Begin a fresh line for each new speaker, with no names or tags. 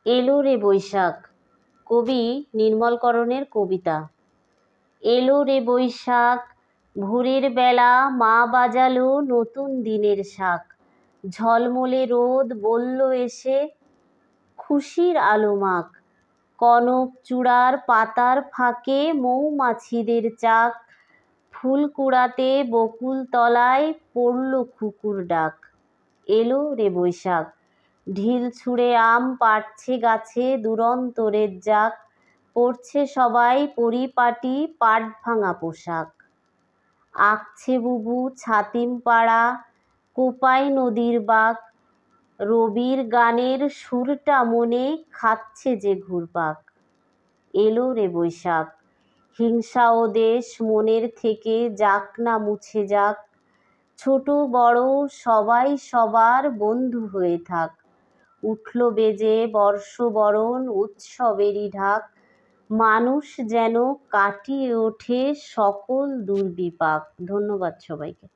এলো রে বৈশাখ, কবি নির্মলকরণের কবিতা। এলো রে বৈশাখ, ভোরের বেলা মা বাজালো নতুন দিনের শাঁখ। ঝলমলে রোদ বলল এসে, খুশির আলো মাখ। কনক চূড়ার পাতার ফাঁকে মৌমাছিদের চাক। ফুল কুড়াতে বকুল তলায় পড়ল কুকুর ডাক। এলো রে বৈশাখ, ঢিল ছুঁড়ে আম পাড়ছে গাছে দুরন্তরের যাক। পরছে সবাই পরিপাটি পাট ভাঙা পোশাক। আঁকছে বুবু ছাতিম পাড়া, কোপায় নদীর বাঁক। রবির গানের সুরটা মনে খাচ্ছে যে ঘুরপাক। এলো রে বৈশাখ, হিংসা ও দেশ মনের থেকে যাক না মুছে যাক। ছোট বড় সবাই সবার বন্ধু হয়ে থাক। উঠল বেজে বর্ষবরণ উৎসবেরই ঢাক। মানুষ যেন কাটিয়ে ওঠে সকল দুর্বিপাক। ধন্যবাদ সবাইকে।